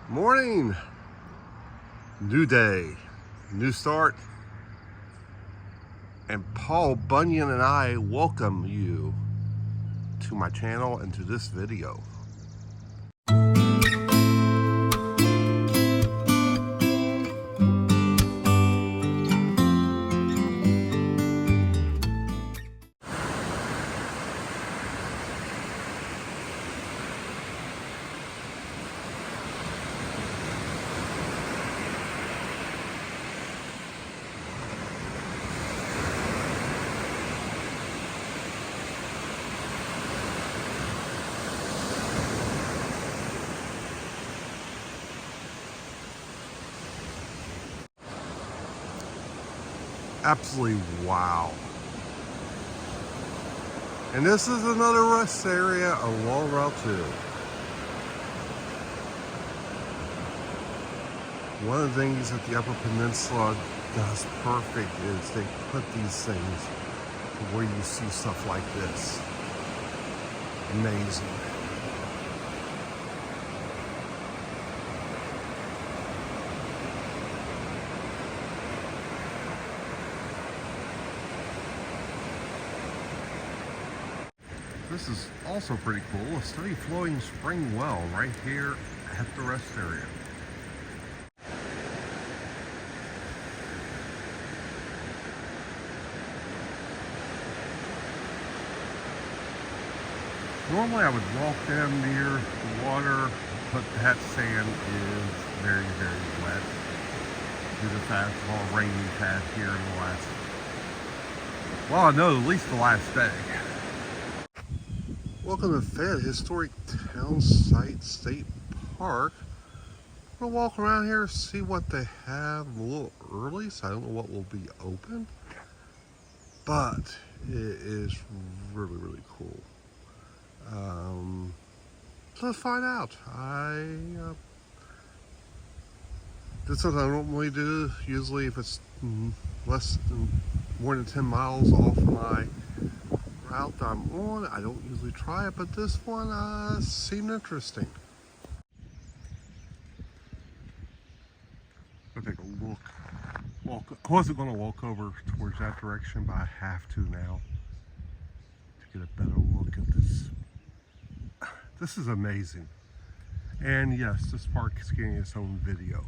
Morning, new day, new start, and Paul Bunyan and I welcome you to my channel and to this video. Absolutely wow. And this is another rest area along Route 2. One of the things that the Upper Peninsula does perfect is they put these things where you see stuff like this. Amazing. This is also pretty cool. A steady flowing spring well right here at the rest area. Normally I would walk down near the water, but that sand is very, very wet due to the fact of all rain we've had here in the last, well, I know at least the last day. Welcome to Fayette Historic Town Site State Park. I'm gonna walk around here, see what they have. A little early, so I don't know what will be open, but it is really, really cool. So let's find out. This is what I normally do. Usually, if it's more than 10 miles off my route I'm on, I don't usually try it, but this one seemed interesting. I'll take a look. I wasn't going to walk over towards that direction, but I have to now to get a better look at this. This is amazing. And yes, this park is getting its own video.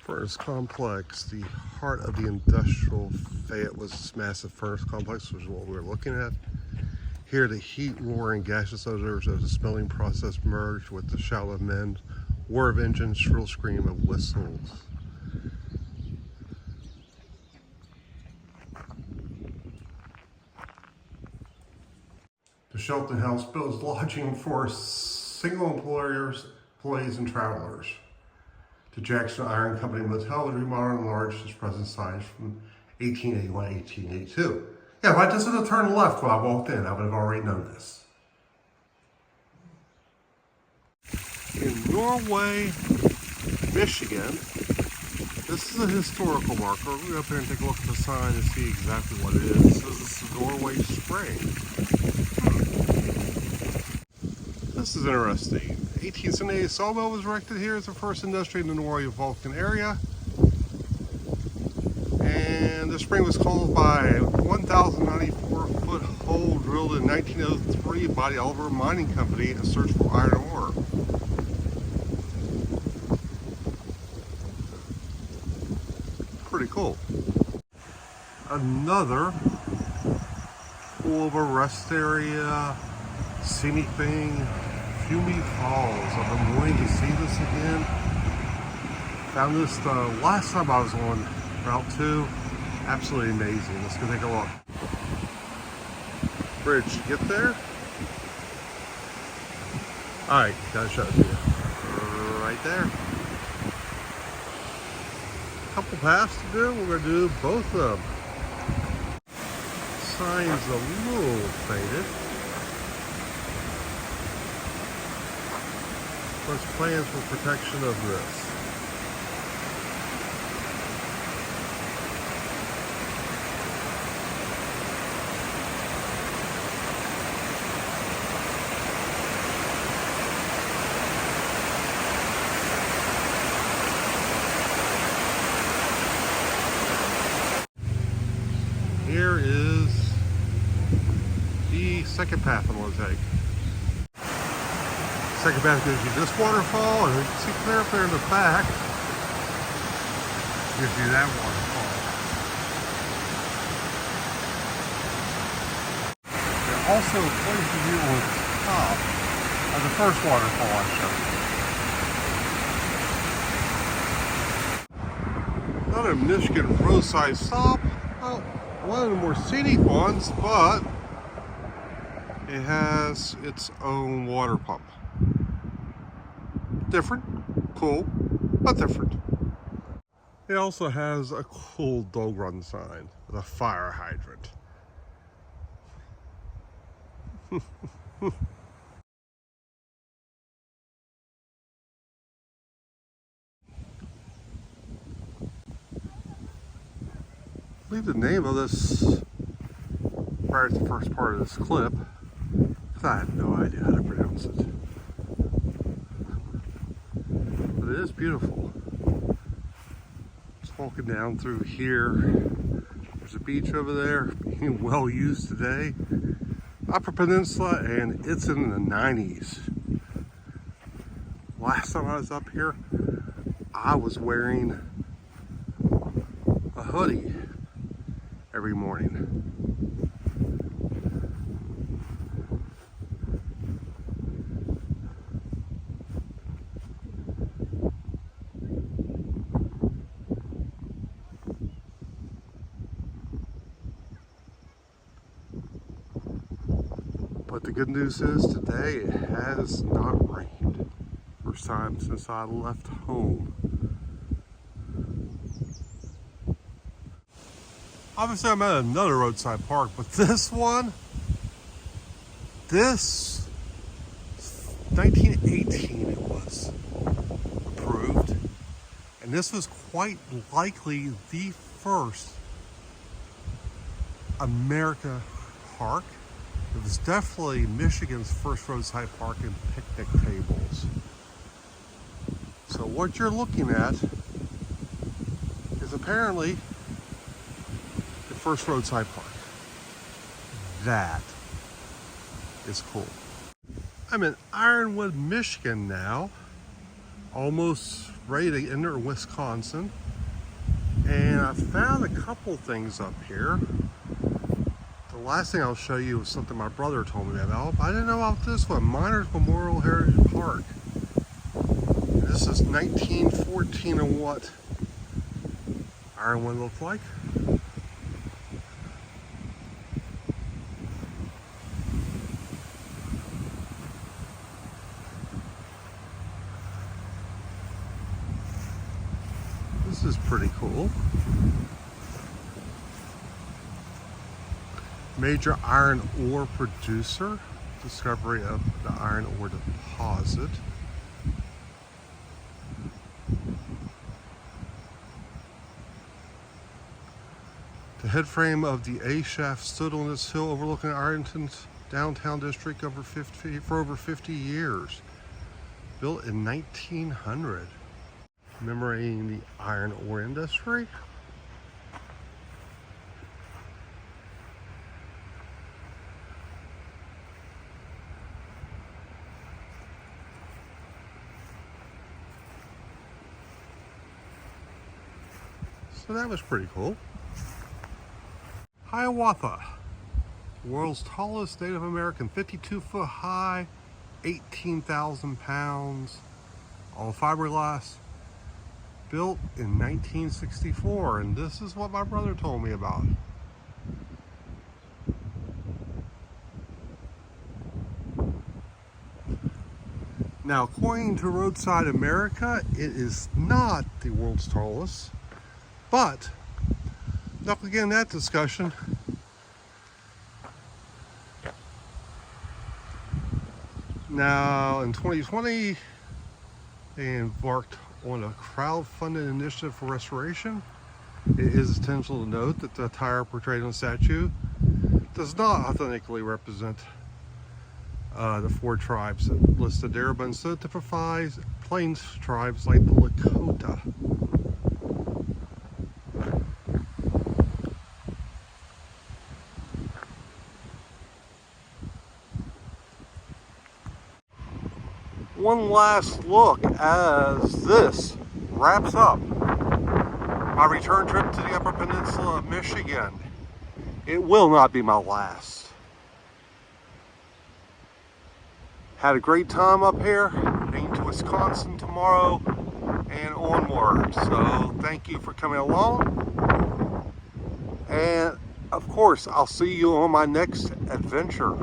Furnace complex, the heart of the industrial Fayette was this massive furnace complex, which is what we were looking at. Here the heat, roar, and gaseous odors of the smelting process merged with the shout of men, whir of engines, shrill scream of whistles. The Shelton House builds lodging for single employers, employees, and travelers. The Jackson Iron Company Motel was remodeled and enlarged its present size from 1881 to 1882. Yeah, if I just had to turn left when I walked in, I would have already known this. In Norway, Michigan, this is a historical marker. We'll go up here and take a look at the sign and see exactly what it is. So this is Norway Spring. This is interesting. 1878 sawmill was erected here as the first industry in the Norway Vulcan area. And the spring was caused by a 1,094-foot hole drilled in 1903 by the Oliver Mining Company in search for iron ore. Pretty cool. Another cool of a rest area, scenic thing. Fiume Falls. I've been wanting to see this again. Found this the last time I was on Route 2. Absolutely amazing. Let's go take a look. Bridge, get there? Alright, gotta show it to you. Right there. couple paths to do. We're going to do both of them. Sign's a little faded. There's plans for protection of this. Here is the second path I'm going to take. Second path gives you this waterfall, and you can see clear up there in the back, gives you that waterfall. It also places you on top of the first waterfall I showed you. Another Michigan roadside stop. Well, one of the more scenic ones, but it has its own water pump. Different, cool, but different. It also has a cool dog run sign with a fire hydrant. I believe the name of this, right at the first part of this clip, because I have no idea how to pronounce it. But it is beautiful. Just walking down through here. There's a beach over there, being well used today. Upper Peninsula, and it's in the 90s. Last time I was up here, I was wearing a hoodie every morning. But the good news is today it has not rained. First time since I left home. Obviously I'm at another roadside park, but this one, this 1918 it was approved, and this was quite likely the first America park. It was definitely Michigan's first roadside park and picnic tables. So what you're looking at is apparently the first roadside park. That is cool. I'm in Ironwood, Michigan now, almost ready to enter Wisconsin. And I found a couple things up here. The last thing I'll show you is something my brother told me about. I didn't know about this one, Miners Memorial Heritage Park. This is 1914 and what Ironwood looked like. This is pretty cool. Major iron ore producer, discovery of the iron ore deposit. The head frame of the A shaft stood on this hill overlooking Ironton's downtown district for over 50 years. Built in 1900. Commemorating the iron ore industry. So that was pretty cool. Hiawatha, world's tallest Native American, 52-foot high, 18,000 pounds, all fiberglass, built in 1964, and this is what my brother told me about. Now, according to Roadside America, it is not the world's tallest. But not to get in that discussion. Now in 2020, they embarked on a crowdfunded initiative for restoration. It is essential to note that the attire portrayed on the statue does not authentically represent the 4 tribes listed there, but instead typifies plains tribes like the Lakota. One last look as this wraps up my return trip to the Upper Peninsula of Michigan. It will not be my last. Had a great time up here, heading to Wisconsin tomorrow and onward. So thank you for coming along. And of course, I'll see you on my next adventure.